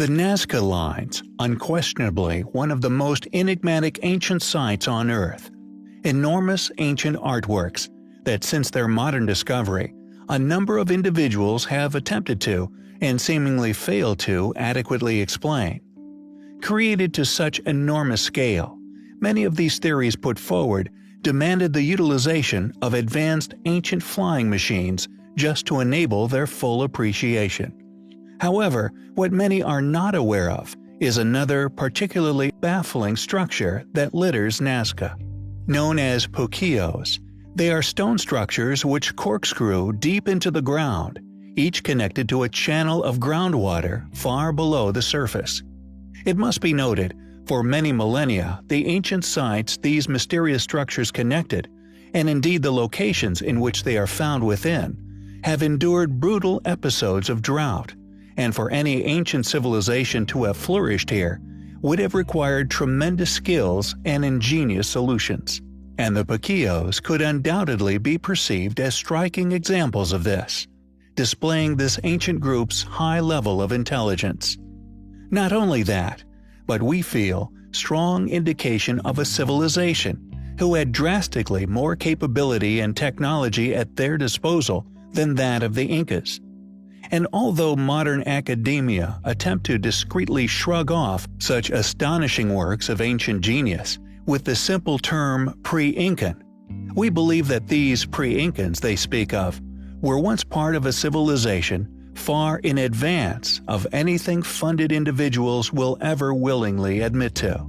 The Nazca Lines, unquestionably one of the most enigmatic ancient sites on Earth. Enormous ancient artworks that since their modern discovery, a number of individuals have attempted to, and seemingly failed to, adequately explain. Created to such enormous scale, many of these theories put forward demanded the utilization of advanced ancient flying machines just to enable their full appreciation. However, what many are not aware of is another particularly baffling structure that litters Nazca. Known as puquios, they are stone structures which corkscrew deep into the ground, each connected to a channel of groundwater far below the surface. It must be noted, for many millennia the ancient sites these mysterious structures connected, and indeed the locations in which they are found within, have endured brutal episodes of drought, and for any ancient civilization to have flourished here would have required tremendous skills and ingenious solutions. And the puquios could undoubtedly be perceived as striking examples of this, displaying this ancient group's high level of intelligence. Not only that, but we feel strong indication of a civilization who had drastically more capability and technology at their disposal than that of the Incas. And although modern academia attempt to discreetly shrug off such astonishing works of ancient genius with the simple term pre-Incan, we believe that these pre-Incans they speak of were once part of a civilization far in advance of anything funded individuals will ever willingly admit to.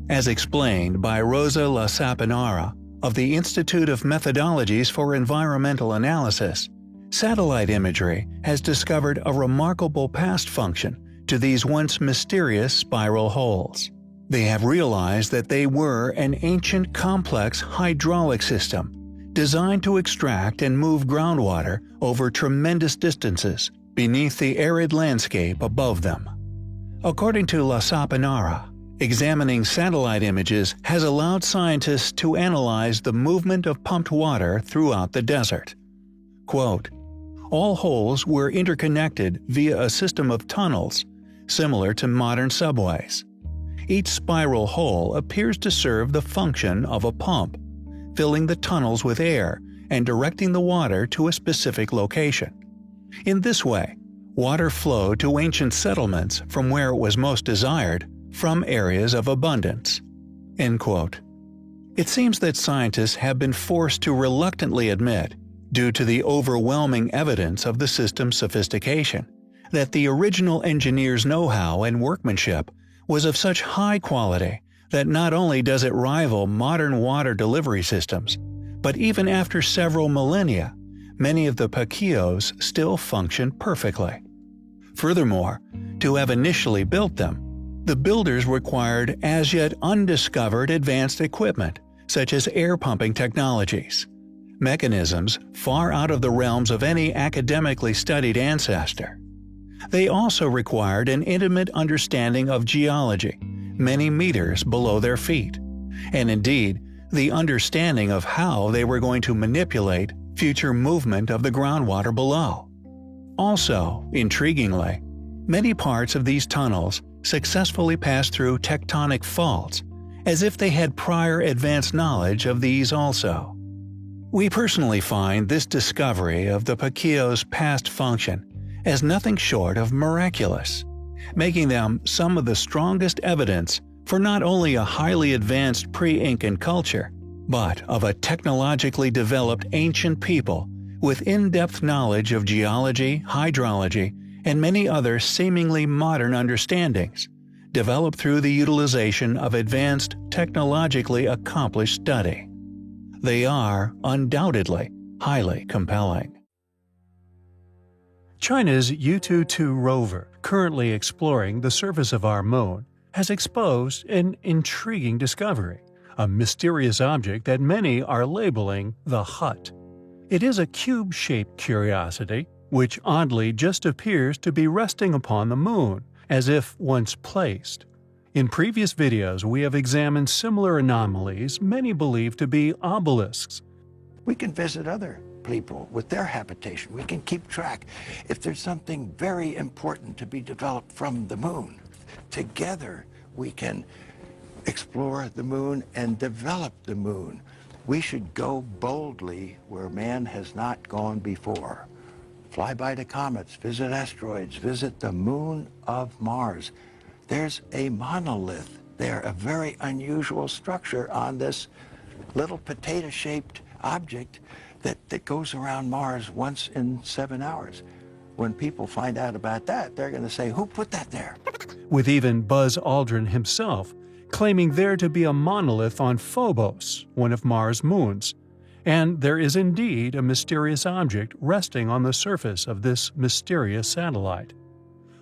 As explained by Rosa Lapinara of the Institute of Methodologies for Environmental Analysis, satellite imagery has discovered a remarkable past function to these once mysterious spiral holes. They have realized that they were an ancient complex hydraulic system designed to extract and move groundwater over tremendous distances beneath the arid landscape above them. According to Lapinara, examining satellite images has allowed scientists to analyze the movement of pumped water throughout the desert. Quote, "All holes were interconnected via a system of tunnels, similar to modern subways. Each spiral hole appears to serve the function of a pump, filling the tunnels with air and directing the water to a specific location. In this way, water flowed to ancient settlements from where it was most desired, from areas of abundance." End quote. It seems that scientists have been forced to reluctantly admit, due to the overwhelming evidence of the system's sophistication, that the original engineer's know-how and workmanship was of such high quality that not only does it rival modern water delivery systems, but even after several millennia, many of the puquios still function perfectly. Furthermore, to have initially built them, the builders required as yet undiscovered advanced equipment, such as air pumping technologies, mechanisms far out of the realms of any academically studied ancestor. They also required an intimate understanding of geology, many meters below their feet, and indeed, the understanding of how they were going to manipulate future movement of the groundwater below. Also, intriguingly, many parts of these tunnels successfully passed through tectonic faults, as if they had prior advanced knowledge of these also. We personally find this discovery of the puquio's past function as nothing short of miraculous, making them some of the strongest evidence for not only a highly advanced pre-Incan culture, but of a technologically developed ancient people with in-depth knowledge of geology, hydrology, and many other seemingly modern understandings, developed through the utilization of advanced, technologically accomplished study. They are, undoubtedly, highly compelling. China's Yutu-2 rover, currently exploring the surface of our moon, has exposed an intriguing discovery, a mysterious object that many are labeling the Hut. It is a cube-shaped curiosity, which oddly just appears to be resting upon the moon, as if once placed. In previous videos we have examined similar anomalies many believe to be obelisks. We can visit other people with their habitation. We can keep track. If there's something very important to be developed from the moon, together we can explore the moon and develop the moon. We should go boldly where man has not gone before. Fly by the comets, visit asteroids, visit the moon of Mars. There's a monolith there, a very unusual structure on this little potato-shaped object that goes around Mars once in 7 hours. When people find out about that, they're going to say, who put that there? With even Buzz Aldrin himself claiming there to be a monolith on Phobos, one of Mars' moons. And there is indeed a mysterious object resting on the surface of this mysterious satellite.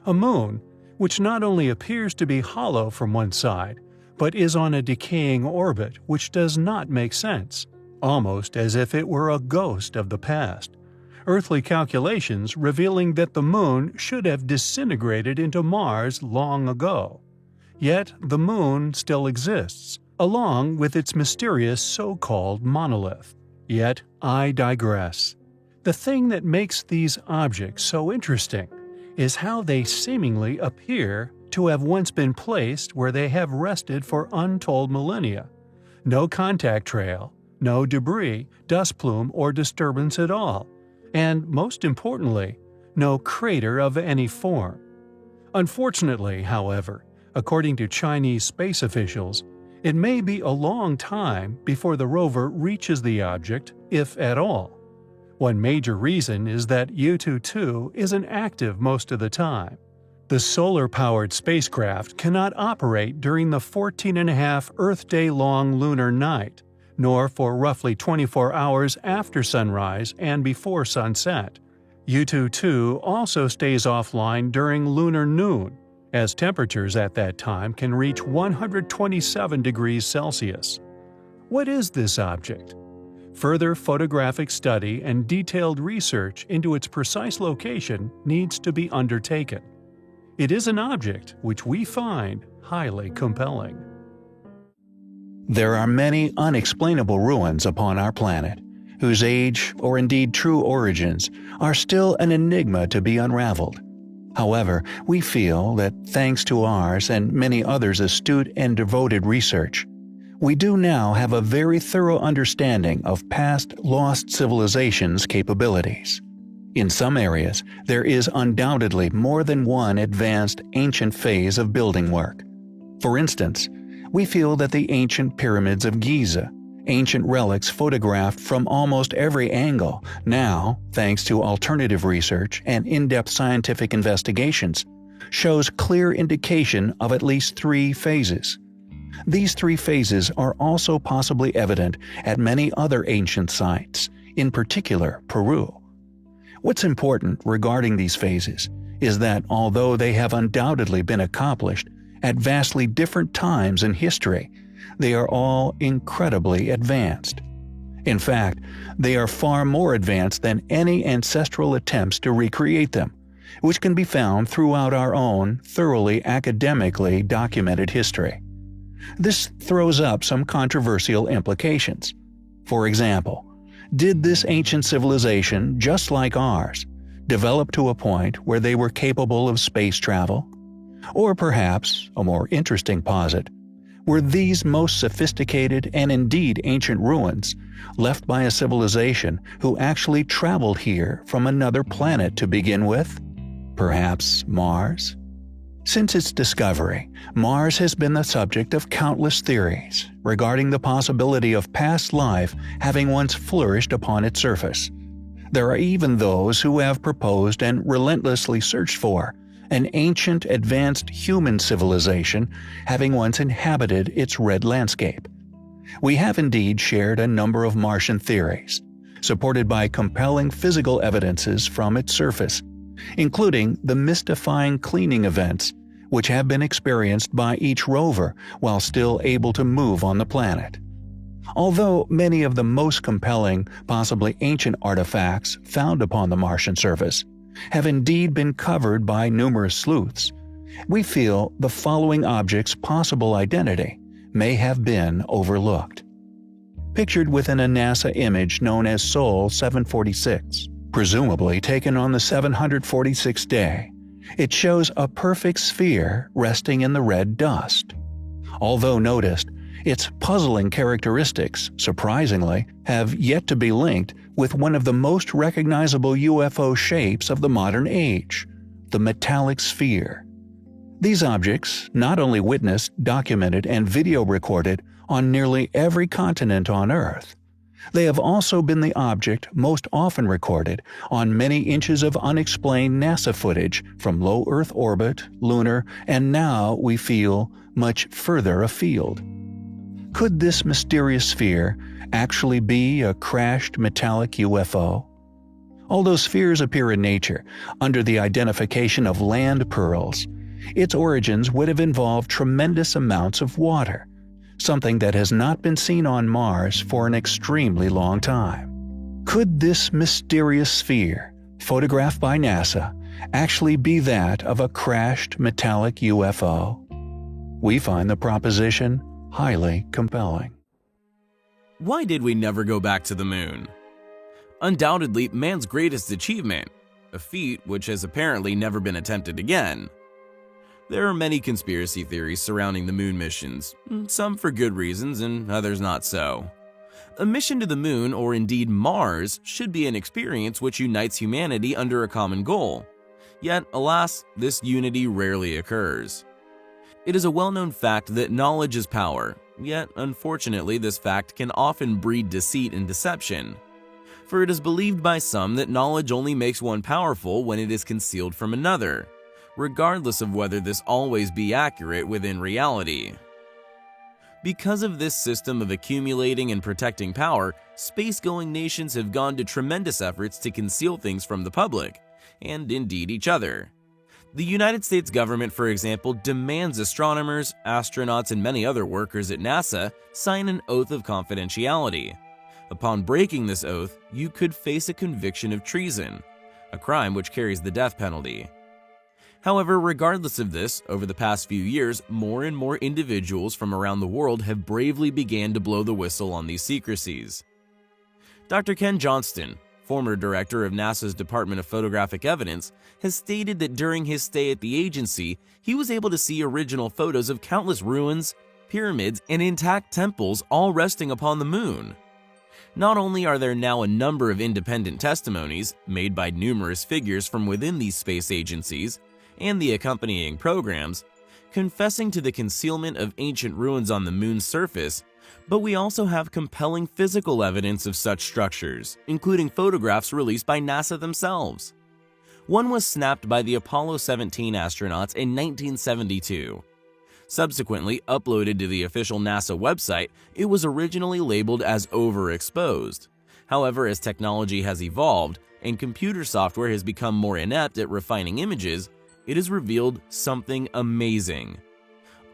A moon, which not only appears to be hollow from one side, but is on a decaying orbit which does not make sense, almost as if it were a ghost of the past. Earthly calculations revealing that the moon should have disintegrated into Mars long ago. Yet the moon still exists, along with its mysterious so-called monolith. Yet I digress. The thing that makes these objects so interesting is how they seemingly appear to have once been placed where they have rested for untold millennia. No contact trail, no debris, dust plume, or disturbance at all, and most importantly, no crater of any form. Unfortunately, however, according to Chinese space officials, it may be a long time before the rover reaches the object, if at all. One major reason is that Yutu-2 isn't active most of the time. The solar-powered spacecraft cannot operate during the 14.5 Earth-day-long lunar night, nor for roughly 24 hours after sunrise and before sunset. Yutu-2 also stays offline during lunar noon, as temperatures at that time can reach 127 degrees Celsius. What is this object? Further photographic study and detailed research into its precise location needs to be undertaken. It is an object which we find highly compelling. There are many unexplainable ruins upon our planet, whose age, or indeed true origins, are still an enigma to be unraveled. However, we feel that thanks to ours and many others' astute and devoted research, we do now have a very thorough understanding of past lost civilizations' capabilities. In some areas, there is undoubtedly more than one advanced ancient phase of building work. For instance, we feel that the ancient pyramids of Giza, ancient relics photographed from almost every angle, now, thanks to alternative research and in-depth scientific investigations, shows clear indication of at least 3 phases. These 3 phases are also possibly evident at many other ancient sites, in particular Peru. What's important regarding these phases is that although they have undoubtedly been accomplished at vastly different times in history, they are all incredibly advanced. In fact, they are far more advanced than any ancestral attempts to recreate them, which can be found throughout our own thoroughly academically documented history. This throws up some controversial implications. For example, did this ancient civilization, just like ours, develop to a point where they were capable of space travel? Or perhaps, a more interesting posit, were these most sophisticated and indeed ancient ruins left by a civilization who actually traveled here from another planet to begin with? Perhaps Mars? Since its discovery, Mars has been the subject of countless theories regarding the possibility of past life having once flourished upon its surface. There are even those who have proposed and relentlessly searched for an ancient advanced human civilization having once inhabited its red landscape. We have indeed shared a number of Martian theories, supported by compelling physical evidences from its surface, including the mystifying cleaning events which have been experienced by each rover while still able to move on the planet. Although many of the most compelling, possibly ancient artifacts found upon the Martian surface have indeed been covered by numerous sleuths, we feel the following objects' possible identity may have been overlooked. pictured within a NASA image known as Sol 746, presumably taken on the 746th day. It shows a perfect sphere resting in the red dust. Although noticed, its puzzling characteristics, surprisingly, have yet to be linked with one of the most recognizable UFO shapes of the modern age, the metallic sphere. These objects not only witnessed, documented, and video recorded on nearly every continent on Earth, they have also been the object most often recorded on many inches of unexplained NASA footage from low Earth orbit, lunar, and now, we feel, much further afield. Could this mysterious sphere actually be a crashed metallic UFO? Although spheres appear in nature under the identification of land pearls, its origins would have involved tremendous amounts of water, something that has not been seen on Mars for an extremely long time. Could this mysterious sphere, photographed by NASA, actually be that of a crashed metallic UFO? We find the proposition highly compelling. Why did we never go back to the moon? Undoubtedly man's greatest achievement, a feat which has apparently never been attempted again. There are many conspiracy theories surrounding the moon missions, some for good reasons and others not so. A mission to the moon, or indeed Mars, should be an experience which unites humanity under a common goal. Yet, alas, this unity rarely occurs. It is a well-known fact that knowledge is power, yet unfortunately this fact can often breed deceit and deception. For it is believed by some that knowledge only makes one powerful when it is concealed from another, regardless of whether this always be accurate within reality. Because of this system of accumulating and protecting power, space-going nations have gone to tremendous efforts to conceal things from the public, and indeed each other. The United States government, for example, demands astronomers, astronauts, and many other workers at NASA sign an oath of confidentiality. Upon breaking this oath, you could face a conviction of treason, a crime which carries the death penalty. However, regardless of this, over the past few years, more and more individuals from around the world have bravely began to blow the whistle on these secrecies. Dr. Ken Johnston, former director of NASA's Department of Photographic Evidence, has stated that during his stay at the agency, he was able to see original photos of countless ruins, pyramids, and intact temples all resting upon the moon. Not only are there now a number of independent testimonies made by numerous figures from within these space agencies and the accompanying programs, confessing to the concealment of ancient ruins on the moon's surface, but we also have compelling physical evidence of such structures, including photographs released by NASA themselves. One was snapped by the Apollo 17 astronauts in 1972. Subsequently uploaded to the official NASA website, it was originally labeled as overexposed. However, as technology has evolved and computer software has become more inept at refining images, it has revealed something amazing.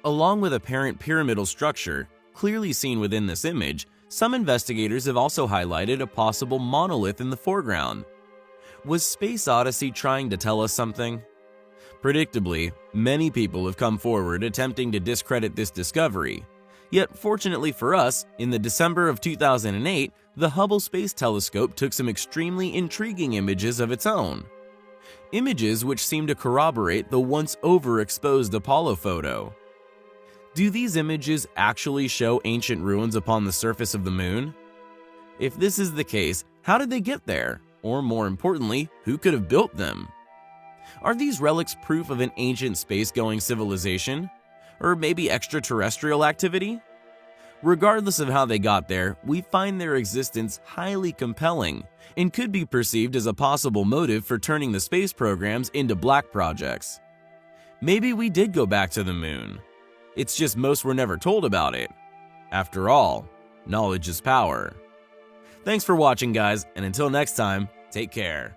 Along with apparent pyramidal structure, clearly seen within this image, some investigators have also highlighted a possible monolith in the foreground. Was Space Odyssey trying to tell us something? Predictably, many people have come forward attempting to discredit this discovery. Yet, fortunately for us, in the December of 2008, the Hubble Space Telescope took some extremely intriguing images of its own. Images which seem to corroborate the once overexposed Apollo photo. Do these images actually show ancient ruins upon the surface of the moon? If this is the case, how did they get there? Or more importantly, who could have built them? Are these relics proof of an ancient space-going civilization? Or maybe extraterrestrial activity? Regardless of how they got there, we find their existence highly compelling and could be perceived as a possible motive for turning the space programs into black projects. Maybe we did go back to the moon. It's just most were never told about it. After all, knowledge is power. Thanks for watching, guys, and until next time, take care.